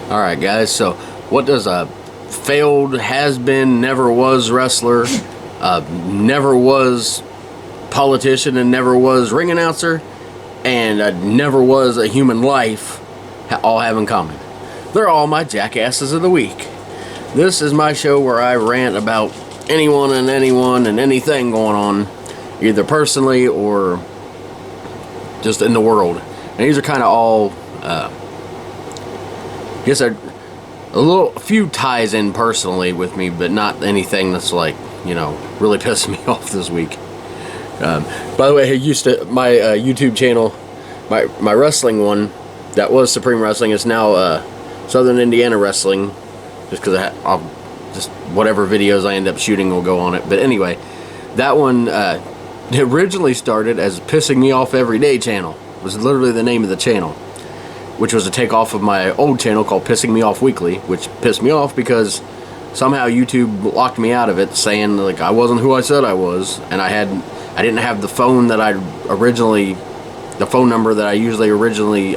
Alright guys, so what does a failed, has-been, never was wrestler, never was politician, and never was ring announcer, and never was a human life all have in common? They're all my jackasses of the week. This is my show where I rant about anyone and anything going on, either personally or just in the world. And these are kind of all I guess a few ties in personally with me, but not anything that's like, you know, really pissing me off this week. By the way, I used to my YouTube channel, my wrestling one that was Supreme Wrestling is now Southern Indiana Wrestling, just because I'll just whatever videos I end up shooting will go on it. But anyway, that one originally started as Pissing Me Off Everyday channel. It was literally the name of the channel, which was a takeoff of my old channel called Pissing Me Off Weekly, which pissed me off because somehow YouTube locked me out of it, saying like I wasn't who I said I was, and I didn't have the phone that the phone number that I usually originally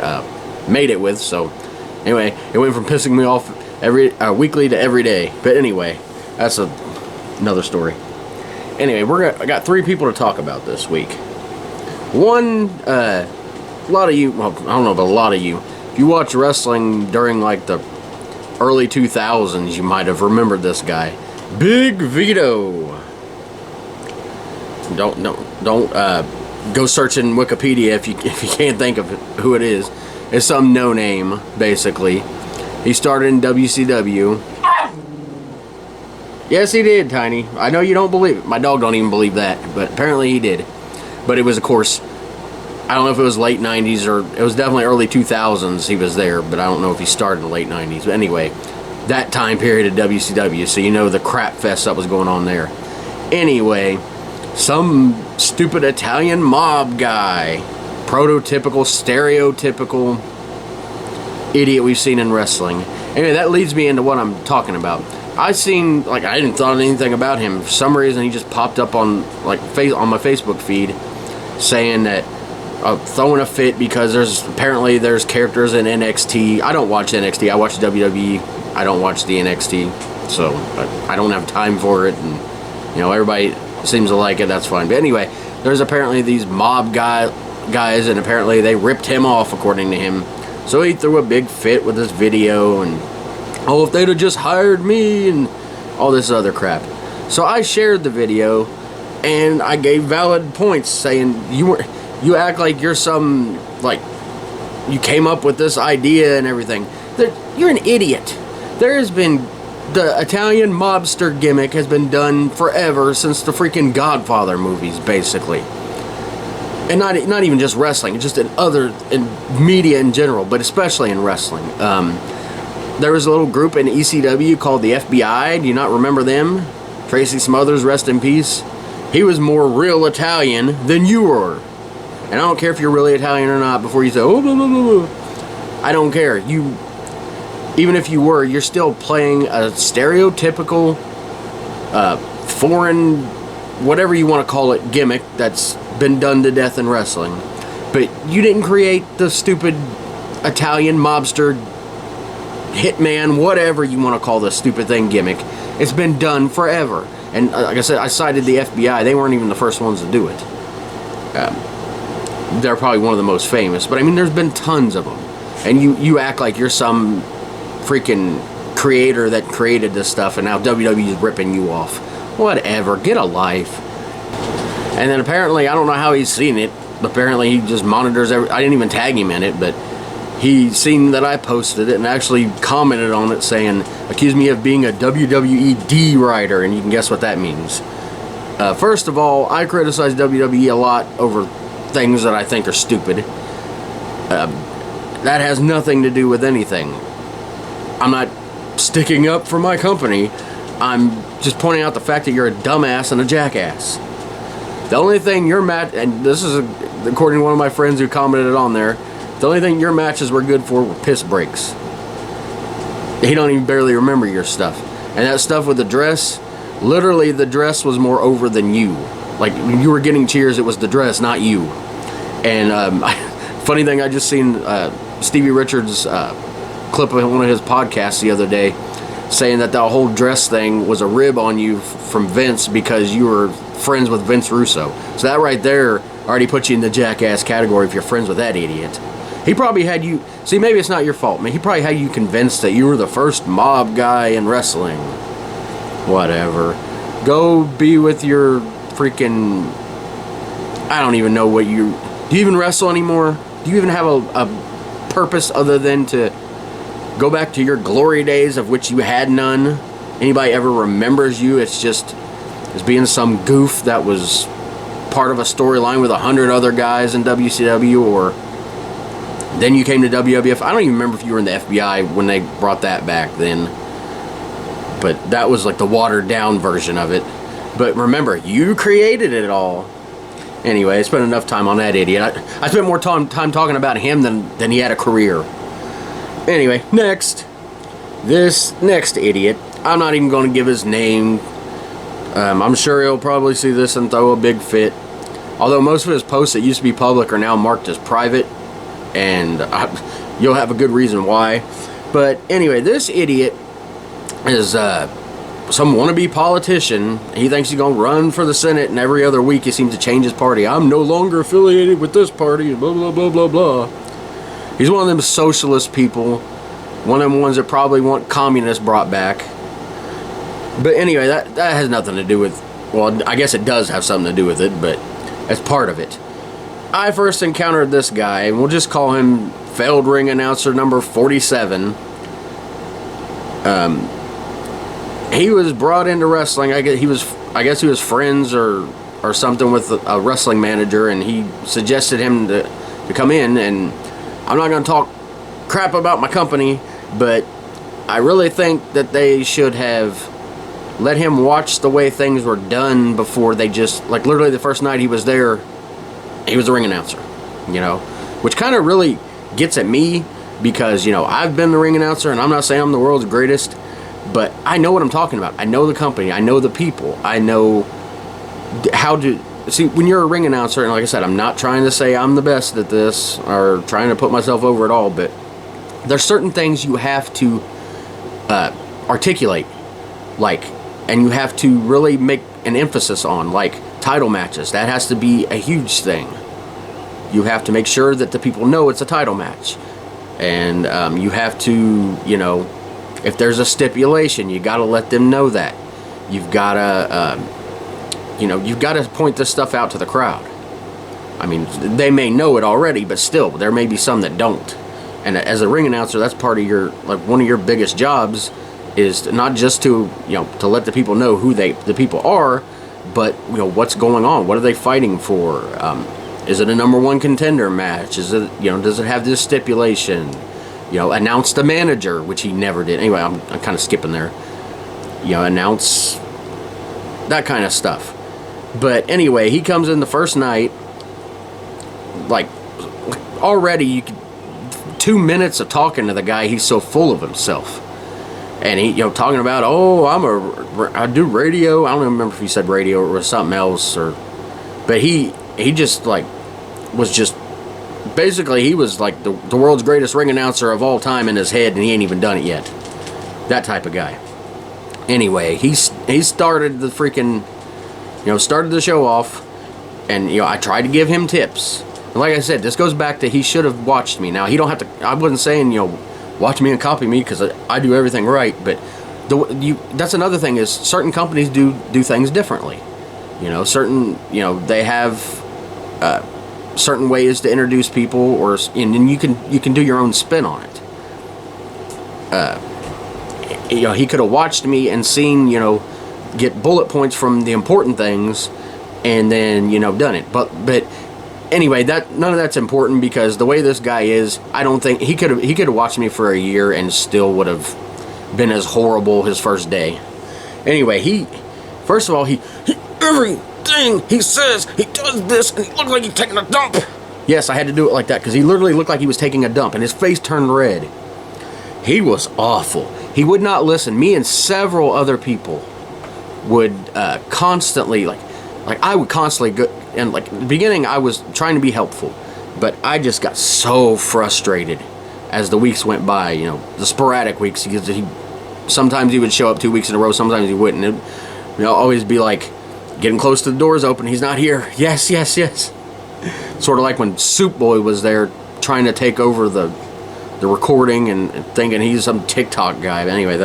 made it with. So anyway, it went from Pissing Me Off every weekly to every day. But anyway, that's another story. Anyway, I got 3 people to talk about this week. One, a lot of you, well, I don't know about a lot of you, if you watch wrestling during like the early 2000s, you might have remembered this guy, Big Vito. Don't go searching Wikipedia if you can't think of who it is. It's some no name, basically. He started in WCW. Yes, he did, Tiny. I know you don't believe it. My dog don't even believe that, but apparently he did. But it was, of course, I don't know if it was late 90s or it was definitely early 2000s he was there, but I don't know if he started in the late 90s. But anyway, that time period at WCW, so you know the crap fest that was going on there. Anyway, some stupid Italian mob guy, prototypical, stereotypical idiot we've seen in wrestling. Anyway, that leads me into what I'm talking about. I didn't thought anything about him. For some reason, he just popped up on my Facebook feed saying that throwing a fit because there's characters in NXT. I don't watch NXT. I watch WWE. I don't watch the NXT, so I don't have time for it. And you know, everybody seems to like it. That's fine. But anyway, there's apparently these mob guys, and apparently they ripped him off, according to him. So he threw a big fit with this video, and if they'd have just hired me, and all this other crap. So I shared the video, and I gave valid points, saying you act like you're some, like, you came up with this idea and everything. You're an idiot. The Italian mobster gimmick has been done forever, since the freaking Godfather movies, basically. And not even just wrestling, just in media in general, but especially in wrestling. There was a little group in ECW called the FBI. Do you not remember them? Tracy Smothers, rest in peace. He was more real Italian than you were. And I don't care if you're really Italian or not, before you say, oh, blah, blah, blah, blah. I don't care. Even if you were, you're still playing a stereotypical, foreign, whatever you want to call it, gimmick that's been done to death in wrestling. But you didn't create the stupid Italian mobster, hitman, whatever you want to call this stupid thing gimmick. It's been done forever. And like I said, I cited the FBI. They weren't even the first ones to do it. They're probably one of the most famous, but I mean, there's been tons of them. And you act like you're some freaking creator that created this stuff, and now WWE is ripping you off. Whatever, get a life. And then apparently, I don't know how he's seen it, but apparently he just monitors I didn't even tag him in it, but he seen that I posted it and actually commented on it, saying, accused me of being a WWE D writer, and you can guess what that means. First of all, I criticize WWE a lot over things that I think are stupid. That has nothing to do with anything. I'm not sticking up for my company. I'm just pointing out the fact that you're a dumbass and a jackass. The only thing your match, and this is according to one of my friends who commented on there, the only thing your matches were good for were piss breaks. He don't even barely remember your stuff. And that stuff with the dress, literally the dress was more over than you. Like, when you were getting cheers, it was the dress, not you. And funny thing, I just seen Stevie Richards' clip of one of his podcasts the other day saying that the whole dress thing was a rib on you from Vince because you were friends with Vince Russo. So that right there already puts you in the jackass category if you're friends with that idiot. He probably had you... See, maybe it's not your fault, man. He probably had you convinced that you were the first mob guy in wrestling. Whatever. Go be with your freaking... I don't even know what you... Do you even wrestle anymore? Do you even have a purpose other than to go back to your glory days of which you had none? Anybody ever remembers you? It's just as being some goof that was part of a storyline with 100 other guys in WCW, or then you came to WWF. I don't even remember if you were in the FBI when they brought that back then. But that was like the watered down version of it. But remember, you created it all. Anyway, I spent enough time on that idiot. I spent more time talking about him than he had a career. Anyway, next. This next idiot, I'm not even going to give his name. I'm sure he'll probably see this and throw a big fit. Although most of his posts that used to be public are now marked as private. And you'll have a good reason why. But anyway, this idiot is some wannabe politician. He thinks he's going to run for the Senate, and every other week he seems to change his party. I'm no longer affiliated with this party, blah, blah, blah, blah, blah. He's one of them socialist people. One of them ones that probably want communists brought back. But anyway, that has nothing to do with... Well, I guess it does have something to do with it, but that's part of it. I first encountered this guy, and we'll just call him failed ring announcer number 47. He was brought into wrestling. I guess he was friends or something with a wrestling manager, and he suggested him to come in. And I'm not going to talk crap about my company, but I really think that they should have let him watch the way things were done before they just, like, literally the first night he was there, he was a ring announcer, you know, which kind of really gets at me because, you know, I've been the ring announcer, and I'm not saying I'm the world's greatest, but I know what I'm talking about. I know the company. I know the people. I know how to... See, when you're a ring announcer, and like I said, I'm not trying to say I'm the best at this or trying to put myself over at all, but there's certain things you have to articulate, like, and you have to really make an emphasis on, like title matches. That has to be a huge thing. You have to make sure that the people know it's a title match. And you have to, you know, if there's a stipulation, you got to let them know that. You've got to, you know, you've got to point this stuff out to the crowd. I mean, they may know it already, but still, there may be some that don't. And as a ring announcer, that's part of your, like, one of your biggest jobs is to not just to, you know, to let the people know who the people are, but, you know, what's going on. What are they fighting for? Is it a number one contender match? Is it, you know, does it have this stipulation? You know, announce the manager, which he never did. Anyway, I'm kind of skipping there. You know, announce that kind of stuff. But anyway, he comes in the first night, like, already you could, 2 minutes of talking to the guy, he's so full of himself. And he, you know, talking about, oh, I do radio. I don't even remember if he said radio or something else, or, but he just, like, was just, basically he was like the world's greatest ring announcer of all time in his head, and he ain't even done it yet. That type of guy. Anyway, he started the freaking, you know, started the show off, and, you know, I tried to give him tips. And like I said, this goes back to he should have watched me. Now, he don't have to, I wasn't saying, you know, watch me and copy me because I do everything right, but that's another thing is certain companies do things differently. You know, certain, you know, they have certain ways to introduce people, and you can do your own spin on it. You know, he could have watched me and seen, you know, get bullet points from the important things, and then, you know, done it. But anyway, none of that's important because the way this guy is, I don't think he could have watched me for a year and still would have been as horrible his first day. Anyway, first of all, everything he says, he does this, and he looks like he's taking a dump. Yes, I had to do it like that because he literally looked like he was taking a dump, and his face turned red. He was awful. He would not listen. Me and several other people would constantly, like I would constantly go, and like in the beginning I was trying to be helpful, but I just got so frustrated as the weeks went by. You know, the sporadic weeks. Sometimes he would show up 2 weeks in a row. Sometimes he wouldn't. It, always be like getting close to the doors open. He's not here. Yes, yes, yes. Sort of like when Soup Boy was there trying to take over the recording and thinking he's some TikTok guy. But anyway,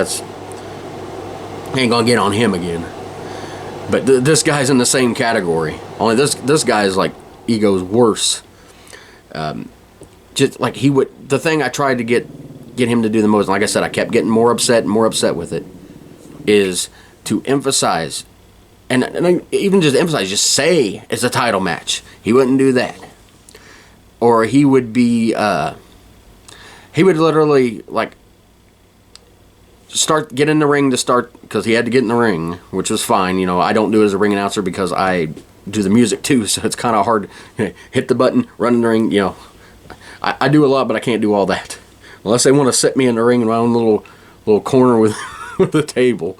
ain't gonna get on him again. But this guy's in the same category. Only this guy's like ego's worse. Just like the thing I tried to get him to do the most, and like I said, I kept getting more upset and more upset with it, is to emphasize, and even just emphasize, just say it's a title match. He wouldn't do that. Or he would literally like get in the ring to start, because he had to get in the ring, which was fine. You know, I don't do it as a ring announcer because I do the music too, so it's kind of hard. Hit the button, run in the ring. You know, I do a lot, but I can't do all that unless they want to set me in the ring in my own little corner with with the table.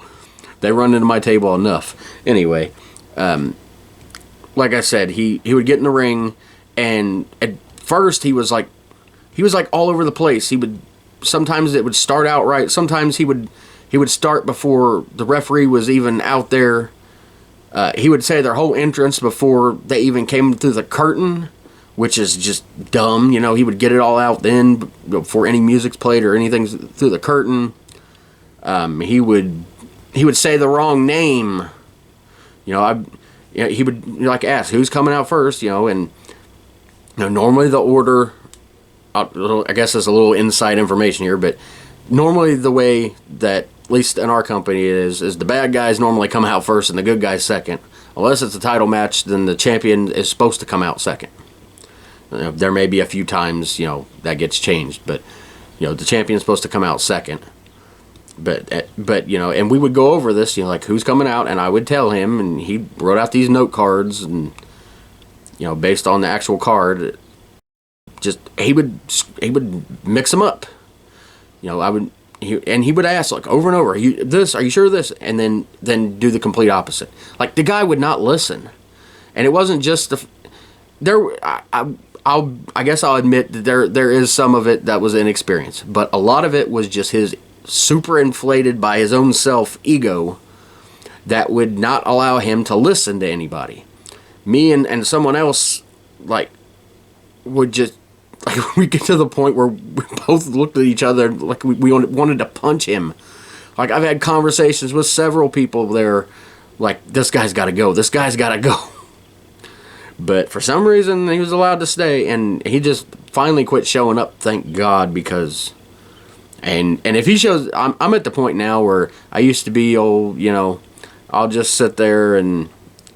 They run into my table enough. Anyway, like I said, he would get in the ring, and at first he was like all over the place. Sometimes it would start out right. Sometimes he would start before the referee was even out there. He would say their whole entrance before they even came through the curtain, which is just dumb. You know, he would get it all out then before any music's played or anything through the curtain. He would say the wrong name. You know, he would like ask who's coming out first. You know, and normally the order. I guess there's a little inside information here, but normally the way that, at least in our company, is the bad guys normally come out first and the good guys second. Unless it's a title match, then the champion is supposed to come out second. There may be a few times, that gets changed, but, the champion's supposed to come out second. But and we would go over this, like who's coming out, and I would tell him, and he wrote out these note cards, and, based on the actual card, just he would mix them up. He would ask like over and over, are you sure of this? And then do the complete opposite. Like the guy would not listen. And it wasn't just I guess I'll admit that there is some of it that was inexperience, but a lot of it was just his super inflated by his own self ego that would not allow him to listen to anybody. Me and someone else would just we get to the point where we both looked at each other like we wanted to punch him. Like I've had conversations with several people there, like this guy's got to go. This guy's got to go. But for some reason he was allowed to stay, and he just finally quit showing up. Thank God, because and if he shows, I'm at the point now where I used to be I'll just sit there and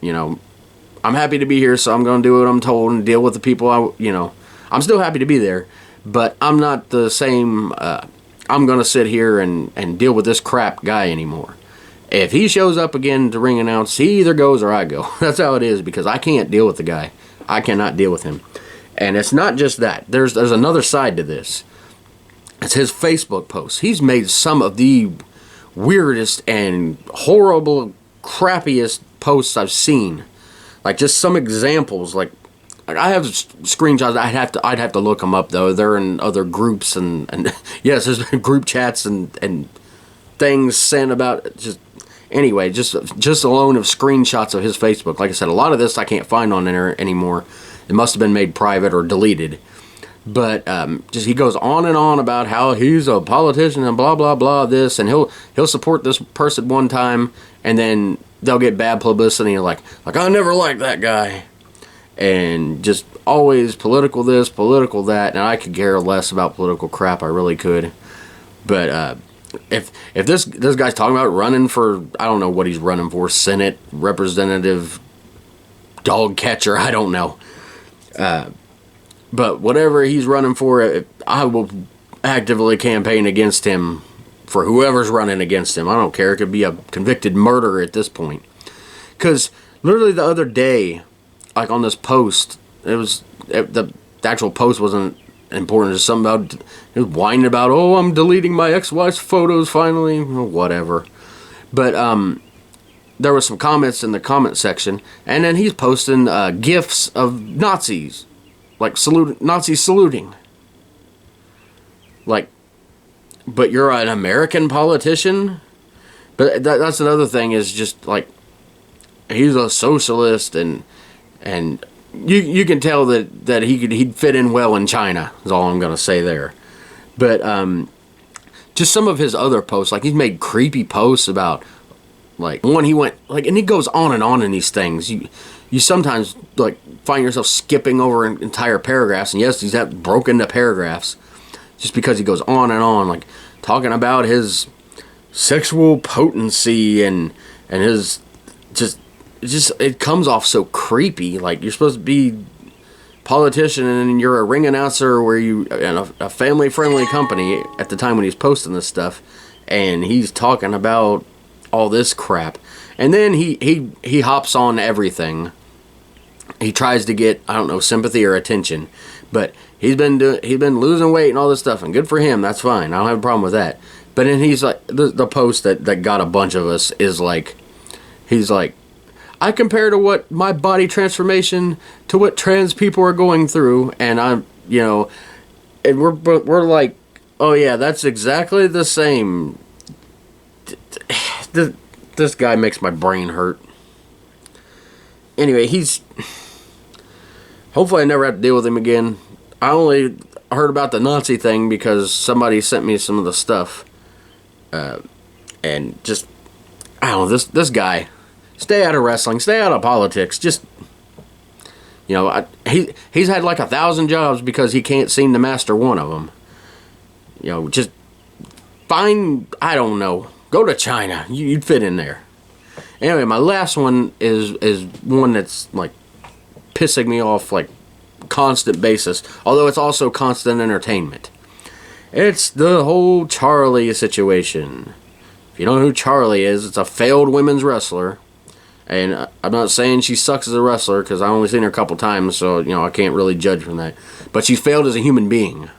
I'm happy to be here, so I'm going to do what I'm told and deal with the people I'm still happy to be there, but I'm not the same, I'm going to sit here and deal with this crap guy anymore. If he shows up again to ring announce, he either goes or I go. That's how it is, because I can't deal with the guy. I cannot deal with him. And it's not just that. There's another side to this. It's his Facebook posts. He's made some of the weirdest and horrible, crappiest posts I've seen. Like just some examples, like I have screenshots. I'd have to look them up though. They're in other groups and yes, there's group chats and things sent about just anyway. Just alone of screenshots of his Facebook. Like I said, a lot of this I can't find on there anymore. It must have been made private or deleted. But just he goes on and on about how he's a politician and blah blah blah this, and he'll support this person one time and then they'll get bad publicity like I never liked that guy. And just always political this, political that, and I could care less about political crap. I really could. But if this guy's talking about running for, I don't know what he's running for, Senate representative, dog catcher, I don't know. But whatever he's running for, I will actively campaign against him for whoever's running against him. I don't care. It could be a convicted murderer at this point. Because literally the other day, like on this post, the actual post wasn't important. It's something about, it was whining about, oh, I'm deleting my ex-wife's photos finally, whatever. But there were some comments in the comment section, and then he's posting gifs of Nazis, like Nazis saluting. like, but you're an American politician? But that's another thing, is just like, he's a socialist, and you can tell that he'd fit in well in China, is all I'm going to say there. But just some of his other posts, like, he's made creepy posts about, like, one he went, like, and he goes on and on in these things. You sometimes, like, find yourself skipping over entire paragraphs, and yes, he's broken into paragraphs, just because he goes on and on, like, talking about his sexual potency and his it comes off so creepy. Like, you're supposed to be politician and you're a ring announcer where you in a family friendly company at the time when he's posting this stuff, and he's talking about all this crap, and then he hops on everything. He tries to get, I don't know, sympathy or attention, but he's been losing weight and all this stuff, and good for him. That's fine. I don't have a problem with that. But then he's like, the post that got a bunch of us is like, he's like, I compare to what my body transformation to what trans people are going through, and I'm, and we're like, oh yeah, that's exactly the same. This guy makes my brain hurt. Anyway, hopefully I never have to deal with him again. I only heard about the Nazi thing because somebody sent me some of the stuff. And just, I don't know, this guy, stay out of wrestling, stay out of politics. Just, he's had like 1,000 jobs because he can't seem to master one of them. Just find, I don't know, go to China. You'd fit in there. Anyway, my last one is one that's like pissing me off like constant basis, although it's also constant entertainment. It's the whole Charlie situation. If you don't know who Charlie is, it's a failed women's wrestler. And I'm not saying she sucks as a wrestler, because I've only seen her a couple times, so I can't really judge from that. But she failed as a human being.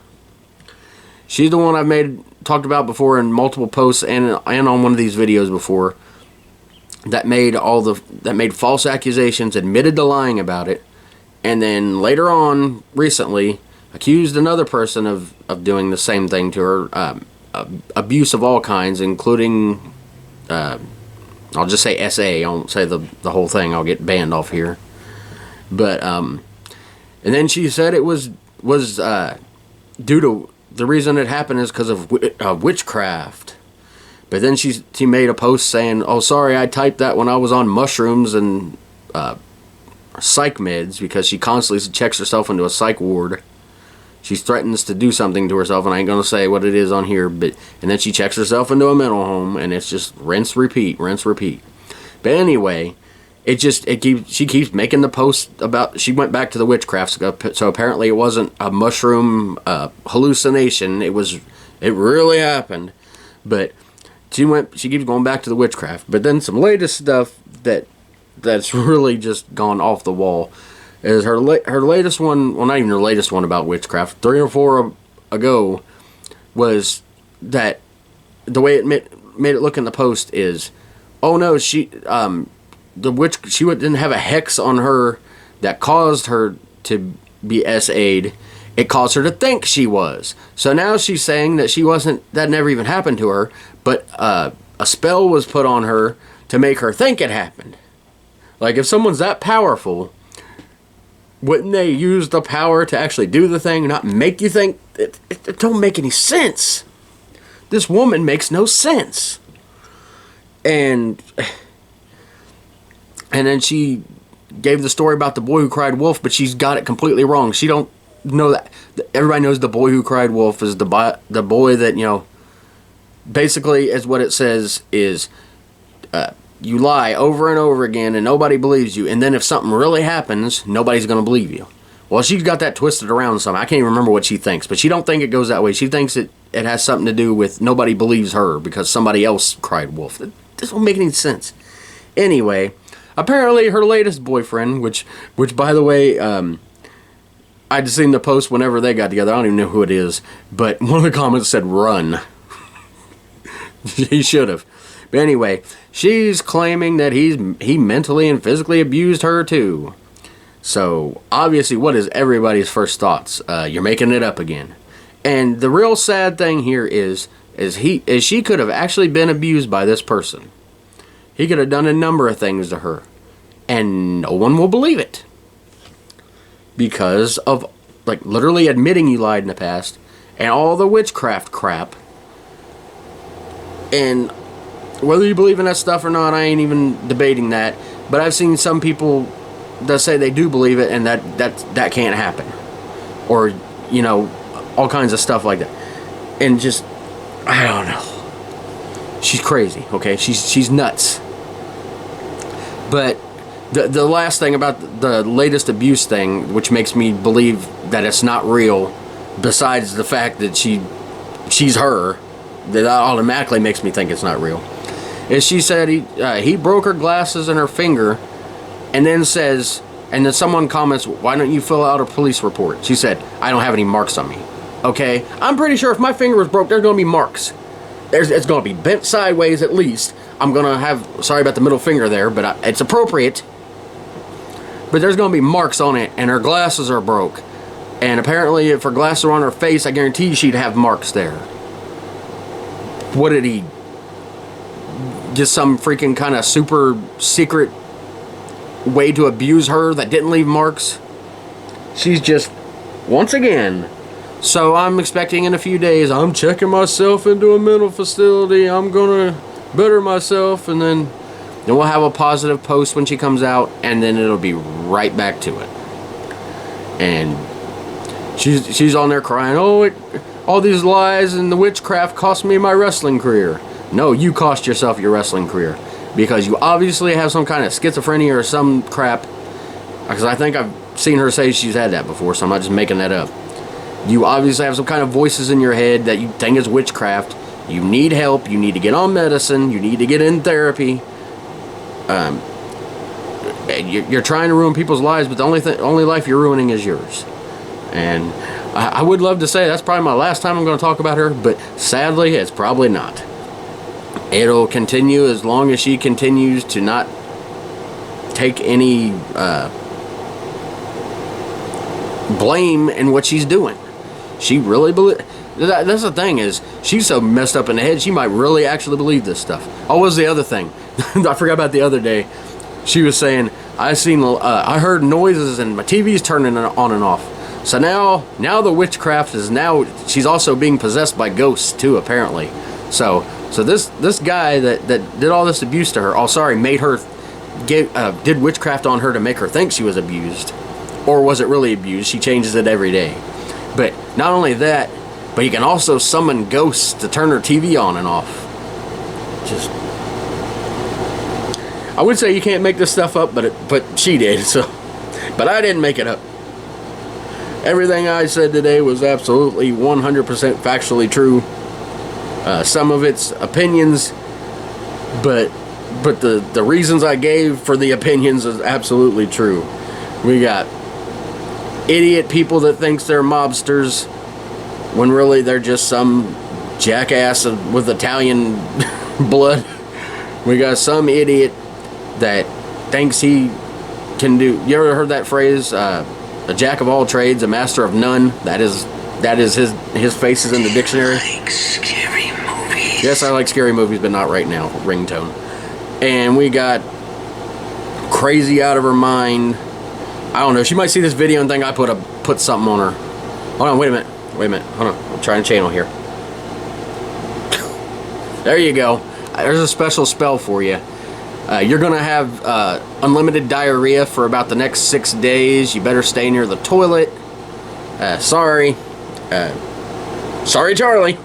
She's the one I've talked about before in multiple posts and on one of these videos before, that made false accusations, admitted to lying about it, and then later on, recently, accused another person of doing the same thing to her, abuse of all kinds, including, I'll just say SA, I won't say the whole thing, I'll get banned off here. But, and then she said it was due to, the reason it happened is because of witchcraft. But then she made a post saying, oh, sorry, I typed that when I was on mushrooms and psych meds, because she constantly checks herself into a psych ward. She threatens to do something to herself, and I ain't going to say what it is on here, and then she checks herself into a mental home, and it's just rinse, repeat, rinse, repeat. But anyway, she keeps making the post about, she went back to the witchcraft, so apparently it wasn't a mushroom hallucination, it really happened. But she keeps going back to the witchcraft. But then some latest stuff that's really just gone off the wall is her latest one, well, not even her latest one about witchcraft, 3 or 4 ago, was that the way it made it look in the post is, oh no, she didn't have a hex on her that caused her to be SA'd. It caused her to think she was. So now she's saying that she wasn't, that never even happened to her, but a spell was put on her to make her think it happened. Like, if someone's that powerful, wouldn't they use the power to actually do the thing, not make you think? It don't make any sense. This woman makes no sense. And then she gave the story about the boy who cried wolf, but she's got it completely wrong. She don't know that. Everybody knows the boy who cried wolf is the boy that, basically, as what it says is, you lie over and over again and nobody believes you, and then if something really happens, nobody's going to believe you. Well, she's got that twisted around some. I can't even remember what she thinks, but she don't think it goes that way. She thinks it has something to do with nobody believes her because somebody else cried wolf. This don't make any sense. Anyway, apparently her latest boyfriend, which by the way, I just seen the post whenever they got together. I don't even know who it is, but one of the comments said run. He should have. But anyway, she's claiming that he mentally and physically abused her too. So, obviously, what is everybody's first thoughts? You're making it up again. And the real sad thing here is she could have actually been abused by this person. He could have done a number of things to her, and no one will believe it because of, like, literally admitting he lied in the past and all the witchcraft crap. And whether you believe in that stuff or not, I ain't even debating that. But I've seen some people that say they do believe it, and that can't happen, or, you know, all kinds of stuff like that. And just, I don't know. She's crazy, okay? She's nuts. But the last thing about the latest abuse thing, which makes me believe that it's not real, besides the fact that she's her, that automatically makes me think it's not real, is she said he broke her glasses and her finger, and then someone comments, why don't you fill out a police report? She said, I don't have any marks on me. Okay, I'm pretty sure if my finger was broke, there's going to be marks. It's going to be bent sideways at least. I'm going to have, sorry about the middle finger there, but it's appropriate. But there's going to be marks on it, and her glasses are broke. And apparently if her glasses were on her face, I guarantee she'd have marks there. What did he, just some freaking kind of super secret way to abuse her that didn't leave marks? She's just, once again. So I'm expecting in a few days, I'm checking myself into a mental facility, I'm gonna better myself, and then we'll have a positive post when she comes out, and then it'll be right back to it. And she's on there crying, oh, all these lies and the witchcraft cost me my wrestling career. No, you cost yourself your wrestling career, because you obviously have some kind of schizophrenia or some crap, because I think I've seen her say she's had that before, so I'm not just making that up. You obviously have some kind of voices in your head that you think is witchcraft. You need help. You need to get on medicine. You need to get in therapy. You're trying to ruin people's lives, but the only life you're ruining is yours. And I would love to say that's probably my last time I'm going to talk about her, but sadly, it's probably not. It'll continue as long as she continues to not take any blame in what she's doing. She really that's the thing, is she's so messed up in the head, she might really actually believe this stuff. Oh, what was the other thing? I forgot about the other day. She was saying, I heard noises and my TV's turning on and off. So now the witchcraft is she's also being possessed by ghosts too, apparently. So this guy that did all this abuse to her, made her did witchcraft on her to make her think she was abused. Or was it really abused? She changes it every day. But not only that, but you can also summon ghosts to turn her TV on and off. Just, I would say you can't make this stuff up, but she did. So, but I didn't make it up. Everything I said today was absolutely 100% factually true. Some of it's opinions, but the reasons I gave for the opinions is absolutely true. We got idiot people that thinks they're mobsters when really they're just some jackass with Italian blood. We got some idiot that thinks he can do, you ever heard that phrase, a jack of all trades, a master of none? That is his face is in the dictionary. Like scary movies. Yes, I like scary movies, but not right now. Ringtone. And we got crazy out of her mind. I don't know. She might see this video and think I put something on her. Hold on, wait a minute. Hold on. I'm trying to channel here. There you go. There's a special spell for you. You're going to have unlimited diarrhea for about the next 6 days. You better stay near the toilet. Sorry. Sorry, Charlie.